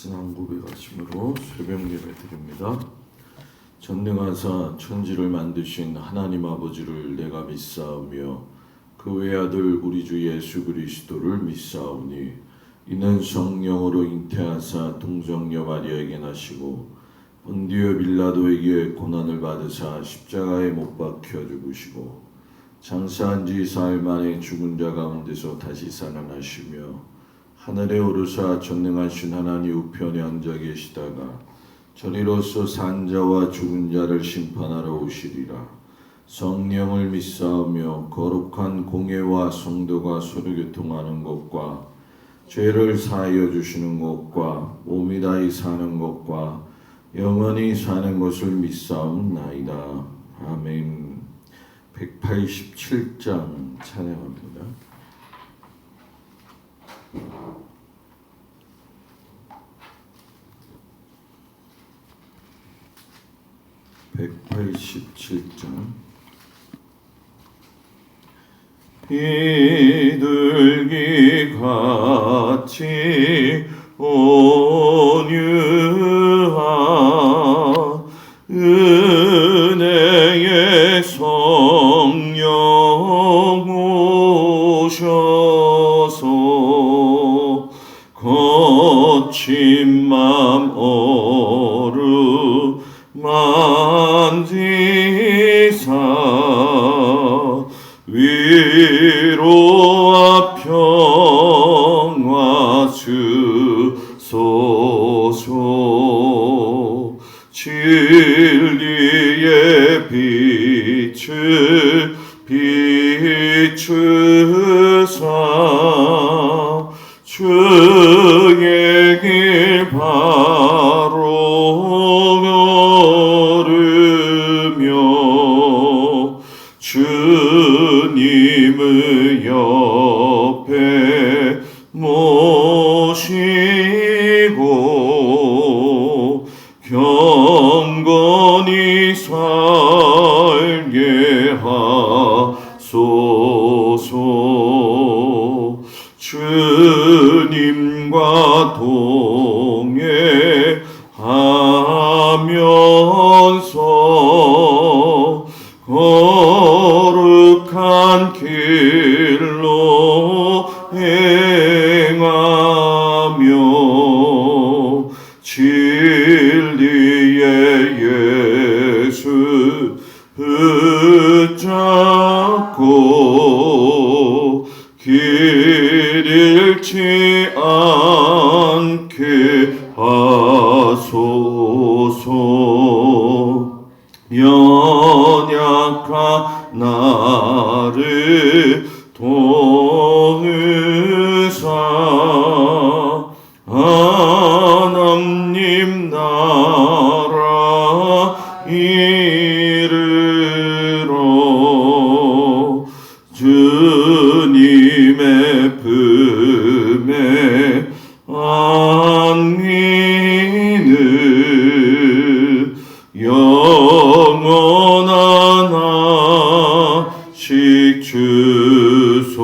신앙 고백하심으로 새벽 예배 드립니다. 전능하사 천지를 만드신 하나님 아버지를 내가 믿사오며 그 외아들 우리 주 예수 그리스도를 믿사오니 이는 성령으로 잉태하사 동정녀 마리아에게 나시고 본디오 빌라도에게 고난을 받으사 십자가에 못 박혀 죽으시고 장사한 지 사흘 만에 죽은 자 가운데서 다시 살아나시며 하늘에 오르사 전능하신 하나님 우편에 앉아 계시다가 저리로서 산 자와 죽은 자를 심판하러 오시리라. 성령을 믿사오며 거룩한 공예와 성도가 서로 교통하는 것과 죄를 사하여 주시는 것과 몸이 다히 사는 것과 영원히 사는 것을 믿사옵나이다. 아멘. 187장 찬양합니다. 187장. 비둘기 같이 온유한 은혜의 성령 오셔서 거친 맘 만지사 위로와 평화 주소서. 진리의 빛을 비추사 주의 길 바로 걸으며 주님의 옆에 모시고 경건히 살게 하소서. 주님과 동행하면서 거룩한 길로 행하며 진리의 예수 붙잡고 길 잃지 않게 하소서. 연약한 나를 도우사 하나님 나라 이르러 주님의 품에 안기는 영원한 안식 주소서.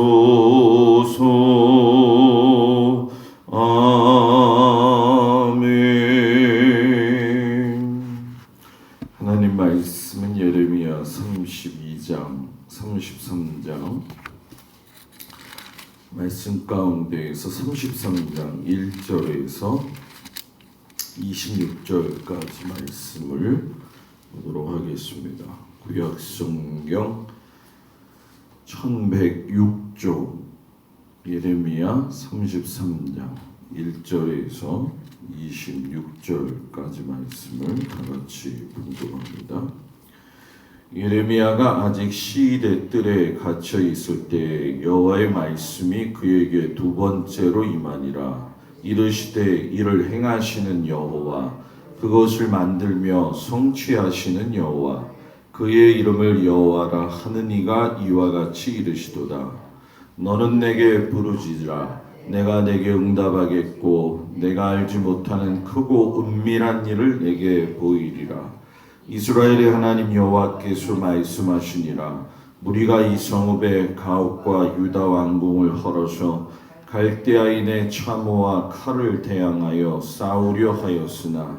아멘. 하나님 말씀은 예레미야 32장 33장 말씀 가운데에서 33장 1절에서 26절까지 말씀을 보도록 하겠습니다. 구약 성경 1106쪽 예레미야 33장 1절에서 26절까지 말씀을 다같이 봉독합니다. 예레미야가 아직 시대 뜰에 갇혀 있을 때 여호와의 말씀이 그에게 두 번째로 임하니라. 이르시되 이를 행하시는 여호와 그것을 만들며 성취하시는 여호와 그의 이름을 여호와라 하는 이가 이와 같이 이르시도다. 너는 내게 부르짖으라. 내가 내게 응답하겠고 내가 알지 못하는 크고 은밀한 일을 내게 보이리라. 이스라엘의 하나님 여호와께서 말씀하시니라. 무리가 이 성읍의 가옥과 유다 왕궁을 헐어서 갈대아인의 참호와 칼을 대항하여 싸우려 하였으나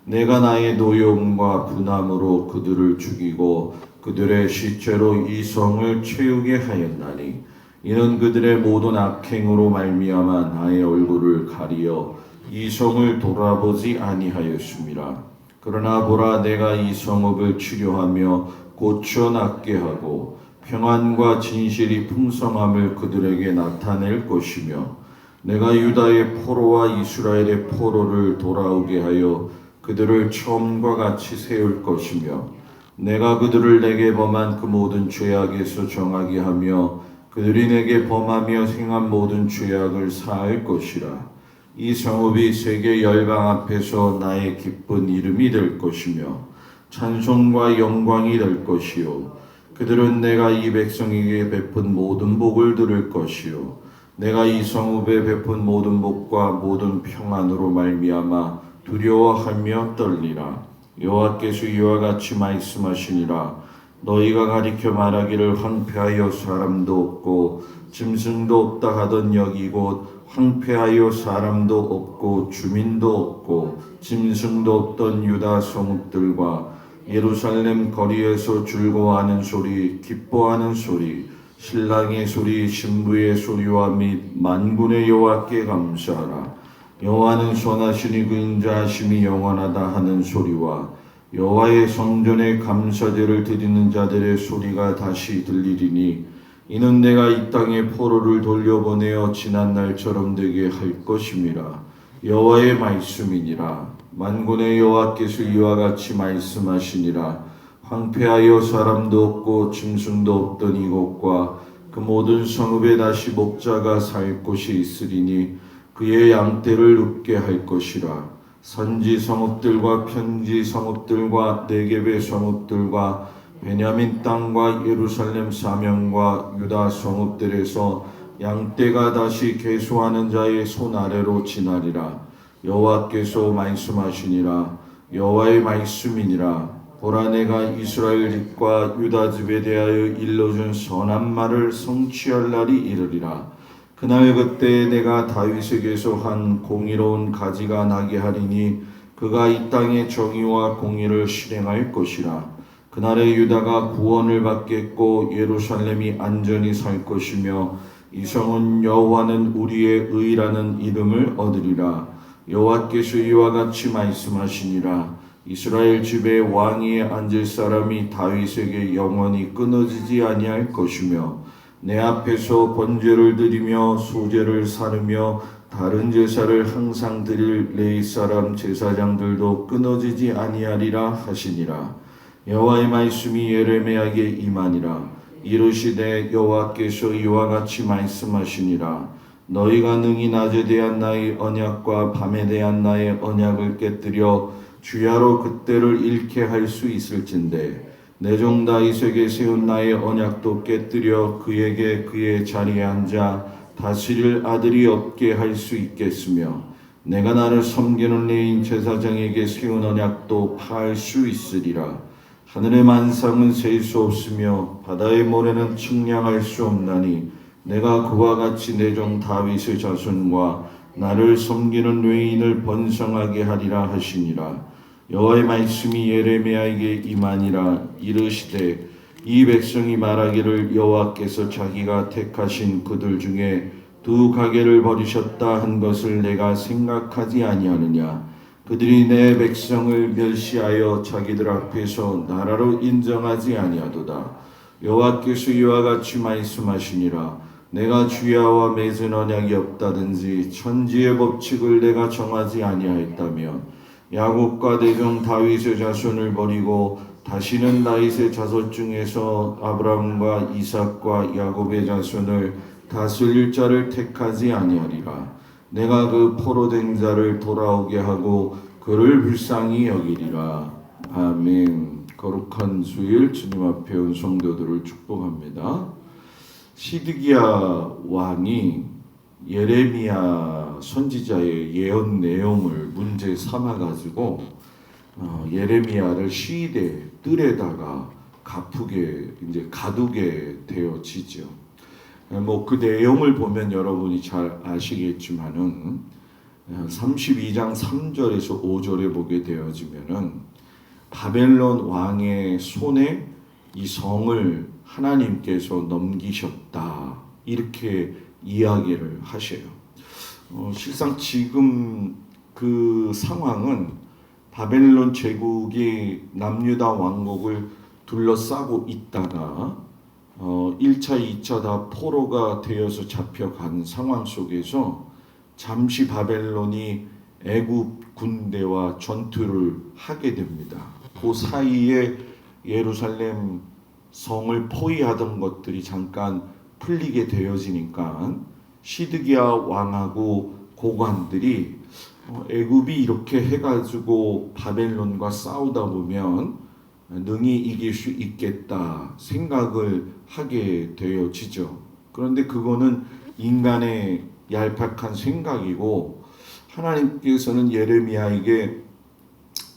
내가 나의 노여움과 분함으로 그들을 죽이고 그들의 시체로 이 성을 채우게 하였나니 이는 그들의 모든 악행으로 말미암아 나의 얼굴을 가리어 이 성을 돌아보지 아니하였음이라. 그러나 보라, 내가 이 성읍을 치료하며 고쳐 낫게 하고 평안과 진실이 풍성함을 그들에게 나타낼 것이며 내가 유다의 포로와 이스라엘의 포로를 돌아오게 하여 그들을 처음과 같이 세울 것이며 내가 그들을 내게 범한 그 모든 죄악에서 정하게 하며 그들이 내게 범하며 행한 모든 죄악을 사할 것이라. 이 성읍이 세계 열방 앞에서 나의 기쁜 이름이 될 것이며 찬송과 영광이 될 것이요 그들은 내가 이 백성에게 베푼 모든 복을 들을 것이요 내가 이 성읍에 베푼 모든 복과 모든 평안으로 말미암아 두려워하며 떨리라. 여호와께서 이와 같이 말씀하시니라. 너희가 가리켜 말하기를 황폐하여 사람도 없고 짐승도 없다 하던 여기 곧 황폐하여 사람도 없고 주민도 없고 짐승도 없던 유다 성읍들과 예루살렘 거리에서 즐거워하는 소리, 기뻐하는 소리, 신랑의 소리, 신부의 소리와 및 만군의 여호와께 감사하라. 여호와는 선하시니 그 인자하심이 영원하다 하는 소리와 여호와의 성전에 감사제를 드리는 자들의 소리가 다시 들리리니 이는 내가 이 땅에 포로를 돌려보내어 지난 날처럼 되게 할 것임이라. 여호와의 말씀이니라. 만군의 여호와께서 이와 같이 말씀하시니라. 황폐하여 사람도 없고 짐승도 없던 이곳과 그 모든 성읍에 다시 목자가 살 곳이 있으리니 그의 양떼를 눕게 할 것이라. 산지 성읍들과 편지 성읍들과 네겝의 성읍들과 베냐민 땅과 예루살렘 사명과 유다 성읍들에서 양떼가 다시 계수하는 자의 손 아래로 지나리라. 여호와께서 말씀하시니라. 여호와의 말씀이니라. 보라, 내가 이스라엘 집과 유다 집에 대하여 일러준 선한 말을 성취할 날이 이르리라. 그날 그때 내가 다윗에게서 한 공의로운 가지가 나게 하리니 그가 이 땅에 정의와 공의를 실행할 것이라. 그날에 유다가 구원을 받겠고 예루살렘이 안전히 살 것이며 이 성은 여호와는 우리의 의라는 이름을 얻으리라. 여호와께서 이와 같이 말씀하시니라. 이스라엘 집에 왕위에 앉을 사람이 다윗에게 영원히 끊어지지 아니할 것이며 내 앞에서 번제를 드리며 소제를 사르며 다른 제사를 항상 드릴 레위 사람 제사장들도 끊어지지 아니하리라 하시니라. 여호와의 말씀이 예레미야에게 임하니라. 이르시되 여호와께서 이와 같이 말씀하시니라. 너희가 능히 낮에 대한 나의 언약과 밤에 대한 나의 언약을 깨뜨려 주야로 그때를 잃게 할 수 있을진데 내 종 다윗에게 세운 나의 언약도 깨뜨려 그에게 그의 자리에 앉아 다스릴 아들이 없게 할 수 있겠으며 내가 나를 섬기는 레위인 제사장에게 세운 언약도 파할 수 있으리라. 하늘의 만상은 셀 수 없으며 바다의 모래는 측량할 수 없나니 내가 그와 같이 내 종 다윗의 자손과 나를 섬기는 레위인을 번성하게 하리라 하시니라. 여호와의 말씀이 예레미야에게 임하니라. 이르시되 이 백성이 말하기를 여호와께서 자기가 택하신 그들 중에 두 가게를 버리셨다 한 것을 내가 생각하지 아니하느냐. 그들이 내 백성을 멸시하여 자기들 앞에서 나라로 인정하지 아니하도다. 여호와께서 이와 같이 말씀하시니라. 내가 주야와 맺은 언약이 없다든지 천지의 법칙을 내가 정하지 아니하였다며 야곱과 내 종 다윗의 자손을 버리고 다시는 다윗의 자손 중에서 아브라함과 이삭과 야곱의 자손을 다스릴 자를 택하지 아니하리라. 내가 그 포로된 자를 돌아오게 하고 그를 불쌍히 여기리라. 아멘. 거룩한 주일 주님 앞에 온 성도들을 축복합니다. 시드기야 왕이 예레미야 선지자의 예언 내용을 문제 삼아가지고 예레미야를 시대 뜰에다가 가두게 되어지죠. 뭐 그 내용을 보면 여러분이 잘 아시겠지만은 32장 3절에서 5절에 보게 되어지면은 바벨론 왕의 손에 이 성을 하나님께서 넘기셨다 이렇게 이야기를 하셔요. 실상 지금 그 상황은 바벨론 제국이 남유다 왕국을 둘러싸고 있다가 1차, 2차 다 포로가 되어서 잡혀간 상황 속에서 잠시 바벨론이 애굽 군대와 전투를 하게 됩니다. 그 사이에 예루살렘 성을 포위하던 것들이 잠깐 풀리게 되어지니까 시드기야 왕하고 고관들이 애굽이 이렇게 해가지고 바벨론과 싸우다 보면 능히 이길 수 있겠다 생각을 하게 되어지죠. 그런데 그거는 인간의 얄팍한 생각이고 하나님께서는 예레미야에게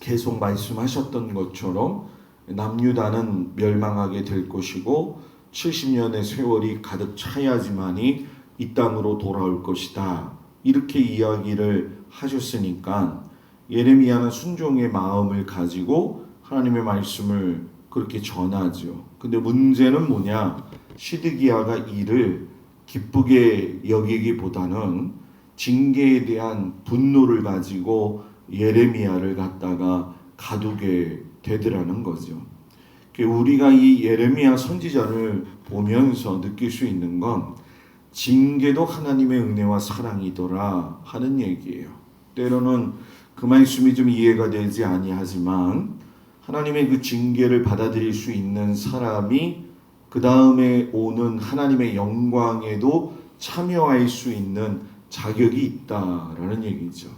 계속 말씀하셨던 것처럼 남유다는 멸망하게 될 것이고 70년의 세월이 가득 차야지만이 이 땅으로 돌아올 것이다. 이렇게 이야기를 하셨으니까 예레미야는 순종의 마음을 가지고 하나님의 말씀을 그렇게 전하죠. 근데 문제는 뭐냐? 시드기야가 이를 기쁘게 여기기보다는 징계에 대한 분노를 가지고 예레미야를 갖다가 가두게 되더라는 거죠. 우리가 이 예레미야 선지자를 보면서 느낄 수 있는 건 징계도 하나님의 은혜와 사랑이더라 하는 얘기예요. 때로는 그 말씀이 좀 이해가 되지 아니하지만 하나님의 그 징계를 받아들일 수 있는 사람이 그 다음에 오는 하나님의 영광에도 참여할 수 있는 자격이 있다라는 얘기죠.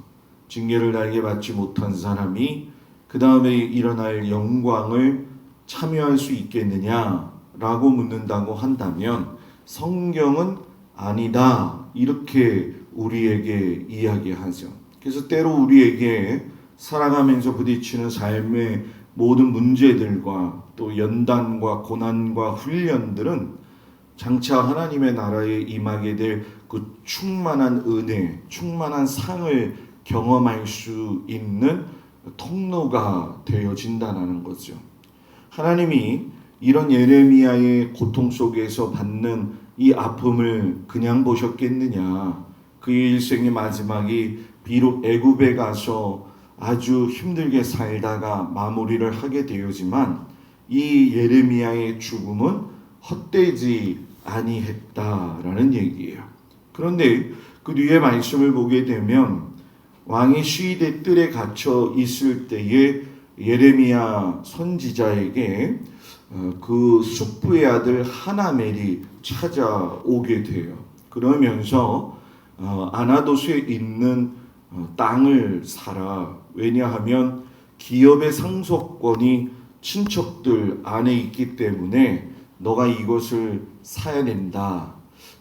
징계를 나에게 받지 못한 사람이 그 다음에 일어날 영광을 참여할 수 있겠느냐라고 묻는다고 한다면 성경은 아니다 이렇게 우리에게 이야기하죠. 그래서 때로 우리에게 살아가면서 부딪히는 삶의 모든 문제들과 또 연단과 고난과 훈련들은 장차 하나님의 나라에 임하게 될 그 충만한 은혜, 충만한 상을 경험할 수 있는 통로가 되어진다는 거죠. 하나님이 이런 예레미야의 고통 속에서 받는 이 아픔을 그냥 보셨겠느냐? 그의 일생의 마지막이 비록 애굽에 가서 아주 힘들게 살다가 마무리를 하게 되었지만 이 예레미야의 죽음은 헛되지 아니했다라는 얘기예요. 그런데 그 뒤에 말씀을 보게 되면 왕이 시위대 뜰에 갇혀 있을 때에 예레미야 선지자에게 그 숙부의 아들 하나멜이 찾아오게 돼요. 그러면서 아나도스에 있는 땅을 사라. 왜냐하면 기업의 상속권이 친척들 안에 있기 때문에 너가 이것을 사야 된다.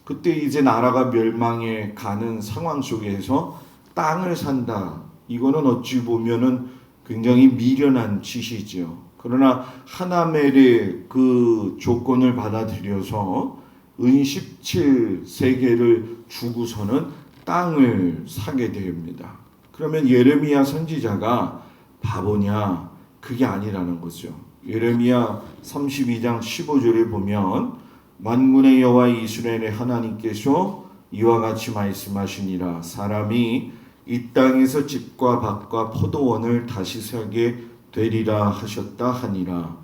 그때 이제 나라가 멸망해 가는 상황 속에서 땅을 산다. 이거는 어찌 보면은 굉장히 미련한 짓이죠. 그러나 하나멜의 그 조건을 받아들여서 은 17세겔을 주고서는 땅을 사게 됩니다. 그러면 예레미야 선지자가 바보냐? 그게 아니라는 거죠. 예레미야 32장 15절에 보면 만군의 여호와 이스라엘의 하나님께서 이와 같이 말씀하시니라. 사람이 이 땅에서 집과 밭과 포도원을 다시 사게 되리라 하셨다 하니라.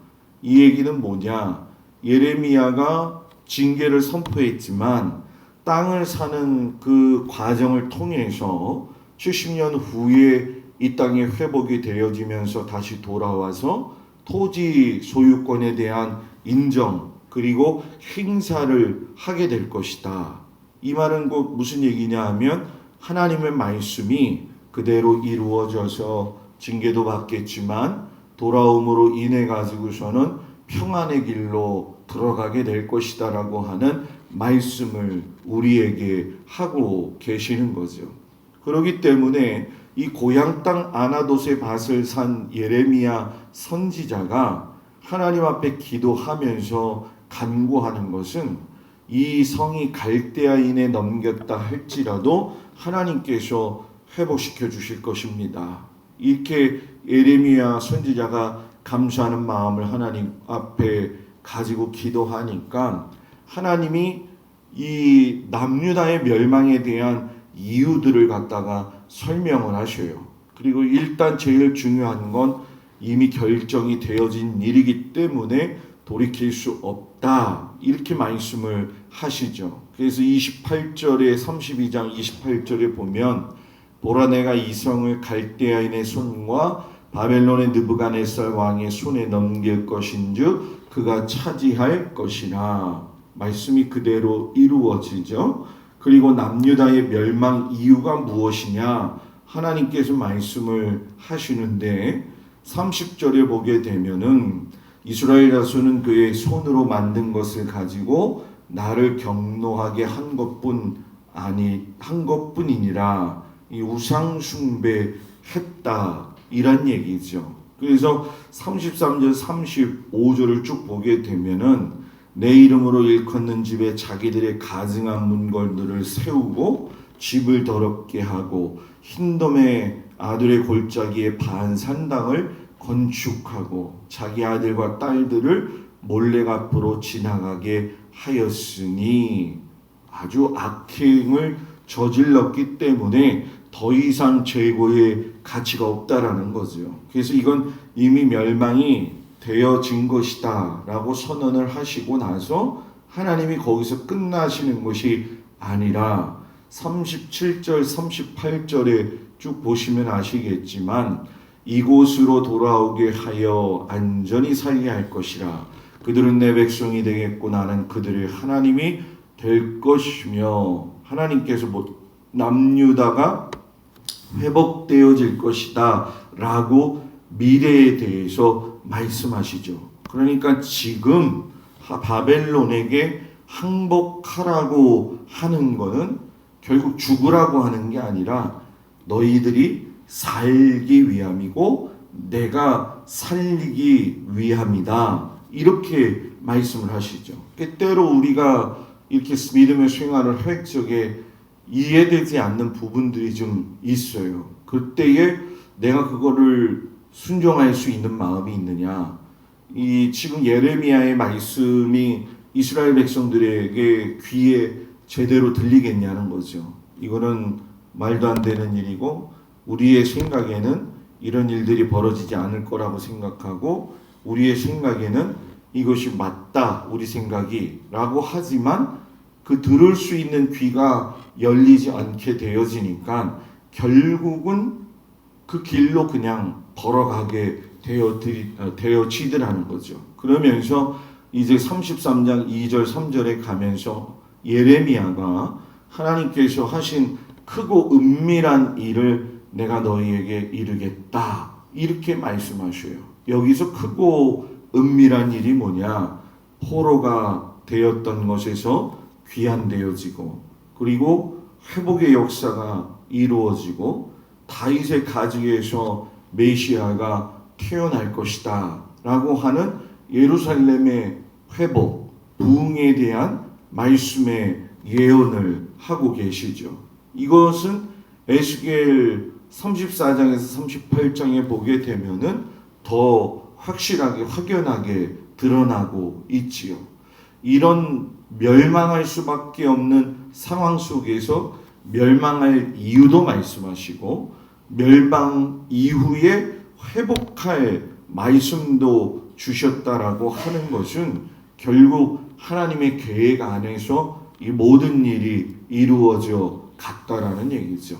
이 얘기는 뭐냐? 예레미야가 징계를 선포했지만 땅을 사는 그 과정을 통해서 70년 후에 이 땅에 회복이 되어지면서 다시 돌아와서 토지 소유권에 대한 인정 그리고 행사를 하게 될 것이다. 이 말은 곧 무슨 얘기냐 하면 하나님의 말씀이 그대로 이루어져서 징계도 받겠지만 돌아옴으로 인해 가지고서는 평안의 길로 들어가게 될 것이다라고 하는 말씀을 우리에게 하고 계시는 거죠. 그렇기 때문에 이 고향 땅 아나돗의 밭을 산 예레미야 선지자가 하나님 앞에 기도하면서 간구하는 것은 이 성이 갈대아인에 넘겼다 할지라도 하나님께서 회복시켜 주실 것입니다. 이렇게 예레미야 선지자가 감사하는 마음을 하나님 앞에 가지고 기도하니까 하나님이 이 남유다의 멸망에 대한 이유들을 갖다가 설명을 하셔요. 그리고 일단 제일 중요한 건 이미 결정이 되어진 일이기 때문에 돌이킬 수 없다. 이렇게 말씀을 하시죠. 그래서 28절에 32장 28절에 보면 보라 내가 이 성을 갈대아인의 손과 바벨론의 느부갓네살 왕의 손에 넘길 것인즉 그가 차지할 것이라. 말씀이 그대로 이루어지죠. 그리고 남유다의 멸망 이유가 무엇이냐? 하나님께서 말씀을 하시는데 30절에 보게 되면은 이스라엘 자손은 그의 손으로 만든 것을 가지고 나를 경노하게 한 것뿐이니라. 이 우상 숭배했다 이란 얘기죠. 그래서 33절 35절을 쭉 보게 되면은 내 이름으로 일컫는 집에 자기들의 가증한 문걸들을 세우고 집을 더럽게 하고 흰돔의 아들의 골짜기에 반산당을 건축하고 자기 아들과 딸들을 몰래 앞으로 지나가게 하였으니 아주 악행을 저질렀기 때문에 더 이상 재고의 가치가 없다라는 거죠. 그래서 이건 이미 멸망이 되어진 것이다 라고 선언을 하시고 나서 하나님이 거기서 끝나시는 것이 아니라 37절 38절에 쭉 보시면 아시겠지만 이곳으로 돌아오게 하여 안전히 살게 할 것이라. 그들은 내 백성이 되겠고 나는 그들의 하나님이 될 것이며 하나님께서 남유다가 회복되어질 것이다 라고 미래에 대해서 말씀하시죠. 그러니까 지금 바벨론에게 항복하라고 하는 것은 결국 죽으라고 하는 게 아니라 너희들이 살기 위함이고 내가 살리기 위함이다. 이렇게 말씀을 하시죠. 때로 우리가 이렇게 믿음의 생활을 할 적에 이해되지 않는 부분들이 좀 있어요. 그때에 내가 그거를 순종할 수 있는 마음이 있느냐. 이 지금 예레미야의 말씀이 이스라엘 백성들에게 귀에 제대로 들리겠냐는 거죠. 이거는 말도 안 되는 일이고 우리의 생각에는 이런 일들이 벌어지지 않을 거라고 생각하고 우리의 생각에는 이것이 맞다 우리 생각이 라고 하지만 그 들을 수 있는 귀가 열리지 않게 되어지니까 결국은 그 길로 그냥 걸어가게 되어지더라는 거죠. 그러면서 이제 33장 2절 3절에 가면서 예레미야가 하나님께서 하신 크고 은밀한 일을 내가 너희에게 이르겠다 이렇게 말씀하셔요. 여기서 크고 은밀한 일이 뭐냐? 포로가 되었던 것에서 귀환되어지고 그리고 회복의 역사가 이루어지고 다윗의 가지에서 메시아가 태어날 것이다 라고 하는 예루살렘의 회복, 부흥에 대한 말씀의 예언을 하고 계시죠. 이것은 에스겔 34장에서 38장에 보게 되면은 더 확실하게 확연하게 드러나고 있지요. 이런 멸망할 수밖에 없는 상황 속에서 멸망할 이유도 말씀하시고 멸망 이후에 회복할 말씀도 주셨다라고 하는 것은 결국 하나님의 계획 안에서 이 모든 일이 이루어져 갔다라는 얘기죠.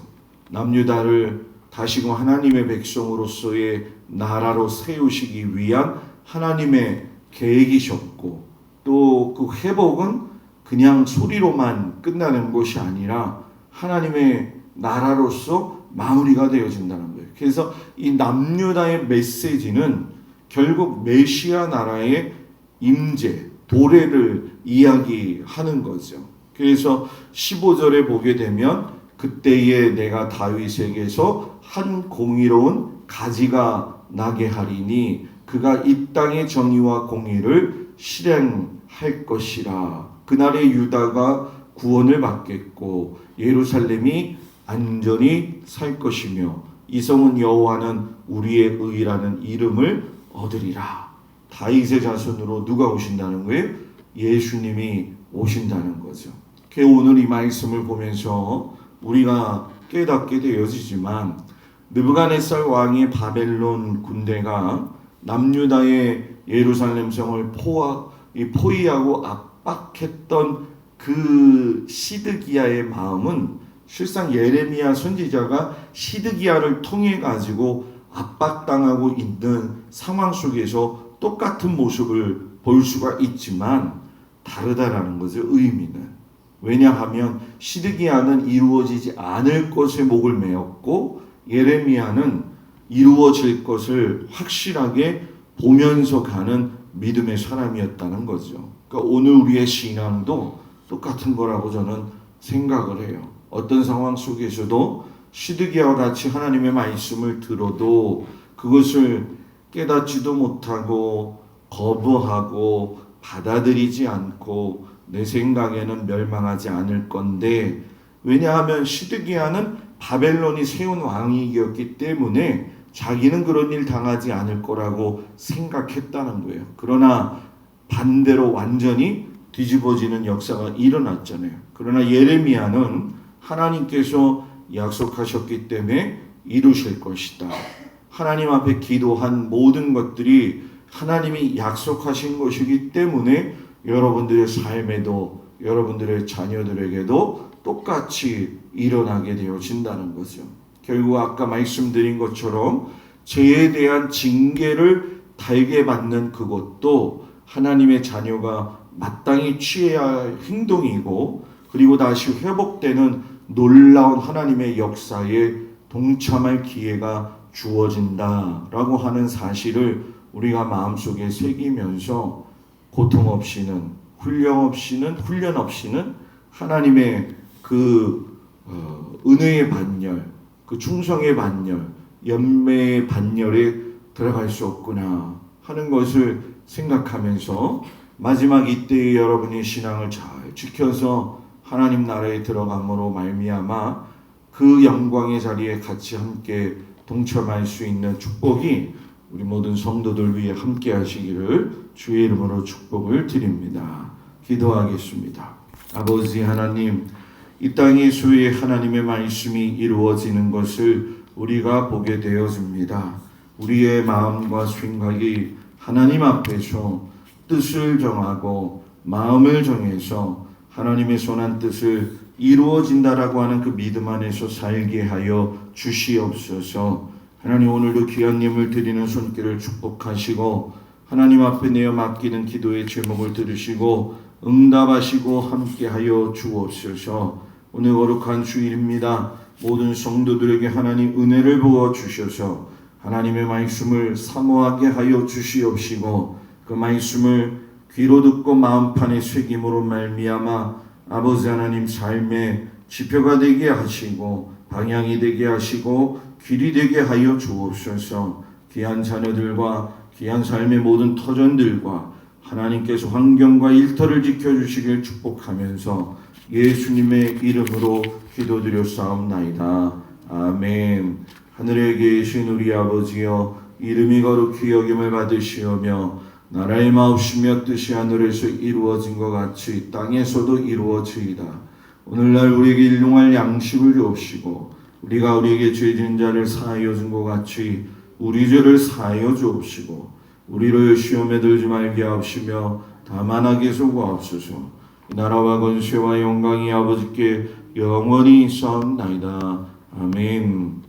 남유다를 다시금 하나님의 백성으로서의 나라로 세우시기 위한 하나님의 계획이셨고 또 그 회복은 그냥 소리로만 끝나는 것이 아니라 하나님의 나라로서 마무리가 되어진다는 거예요. 그래서 이 남유다의 메시지는 결국 메시아 나라의 임재, 도래를 이야기하는 거죠. 그래서 15절에 보게 되면 그때에 내가 다윗에게서 한 공의로운 가지가 나게 하리니 그가 이 땅의 정의와 공의를 실행할 것이라 그날에 유다가 구원을 받겠고 예루살렘이 안전히 살 것이며 이 성은 여호와는 우리의 의라는 이름을 얻으리라. 다윗의 자손으로 누가 오신다는 거예요? 예수님이 오신다는 거죠. 오늘 이 말씀을 보면서 우리가 깨닫게 되어지지만 느부갓네살 왕의 바벨론 군대가 남유다의 예루살렘 성을 포위하고 압박했던 그 시드기야의 마음은 실상 예레미야 선지자가 시드기야를 통해 가지고 압박당하고 있는 상황 속에서 똑같은 모습을 볼 수가 있지만 다르다라는 거죠. 의미는. 왜냐하면 시드기야는 이루어지지 않을 것에 목을 메었고 예레미야는 이루어질 것을 확실하게 보면서 가는 믿음의 사람이었다는 거죠. 그러니까 오늘 우리의 신앙도 똑같은 거라고 저는 생각을 해요. 어떤 상황 속에서도 시드기야와 같이 하나님의 말씀을 들어도 그것을 깨닫지도 못하고 거부하고 받아들이지 않고 내 생각에는 멸망하지 않을 건데, 왜냐하면 시드기야는 바벨론이 세운 왕이었기 때문에 자기는 그런 일 당하지 않을 거라고 생각했다는 거예요. 그러나 반대로 완전히 뒤집어지는 역사가 일어났잖아요. 그러나 예레미야는 하나님께서 약속하셨기 때문에 이루실 것이다. 하나님 앞에 기도한 모든 것들이 하나님이 약속하신 것이기 때문에 여러분들의 삶에도 여러분들의 자녀들에게도 똑같이 일어나게 되어진다는 거죠. 결국 아까 말씀드린 것처럼 죄에 대한 징계를 달게 받는 그것도 하나님의 자녀가 마땅히 취해야 할 행동이고, 그리고 다시 회복되는 놀라운 하나님의 역사에 동참할 기회가 주어진다라고 하는 사실을 우리가 마음속에 새기면서 고통 없이는, 훈련 없이는 하나님의 그 은혜의 반열, 그 충성의 반열, 연매의 반열에 들어갈 수 없구나 하는 것을 생각하면서 마지막 이때의 여러분의 신앙을 잘 지켜서 하나님 나라에 들어감으로 말미암아 그 영광의 자리에 같이 함께 동참할 수 있는 축복이 우리 모든 성도들 위해 함께 하시기를 주의 이름으로 축복을 드립니다. 기도하겠습니다. 아버지 하나님, 이 땅의 수의 하나님의 말씀이 이루어지는 것을 우리가 보게 되어집니다. 우리의 마음과 생각이 하나님 앞에서 뜻을 정하고 마음을 정해서 하나님의 선한 뜻을 이루어진다라고 하는 그 믿음 안에서 살게 하여 주시옵소서. 하나님, 오늘도 귀한 예물 드리는 손길을 축복하시고 하나님 앞에 내어 맡기는 기도의 제목을 들으시고 응답하시고 함께하여 주옵소서. 오늘 거룩한 주일입니다. 모든 성도들에게 하나님 은혜를 부어 주셔서 하나님의 말씀을 사모하게 하여 주시옵시고 그 말씀을 귀로 듣고 마음판에 새김으로 말미암아 아버지 하나님 삶의 지표가 되게 하시고 방향이 되게 하시고 길이 되게 하여 주옵소서. 귀한 자녀들과 귀한 삶의 모든 터전들과 하나님께서 환경과 일터를 지켜주시길 축복하면서 예수님의 이름으로 기도드렸사옵나이다. 아멘. 하늘에 계신 우리 아버지여, 이름이 거룩히 여김을 받으시오며 나라의 마옵시며 뜻이 하늘에서 이루어진 것 같이 땅에서도 이루어지이다. 오늘날 우리에게 일용할 양식을 주옵시고 우리가 우리에게 죄진 자를 사하여 준 것 같이 우리 죄를 사하여 주옵시고 우리를 시험에 들지 말게 하옵시며 다만 악에 속하옵소서. 나라와 권세와 영광이 아버지께 영원히 있사옵나이다. 아멘.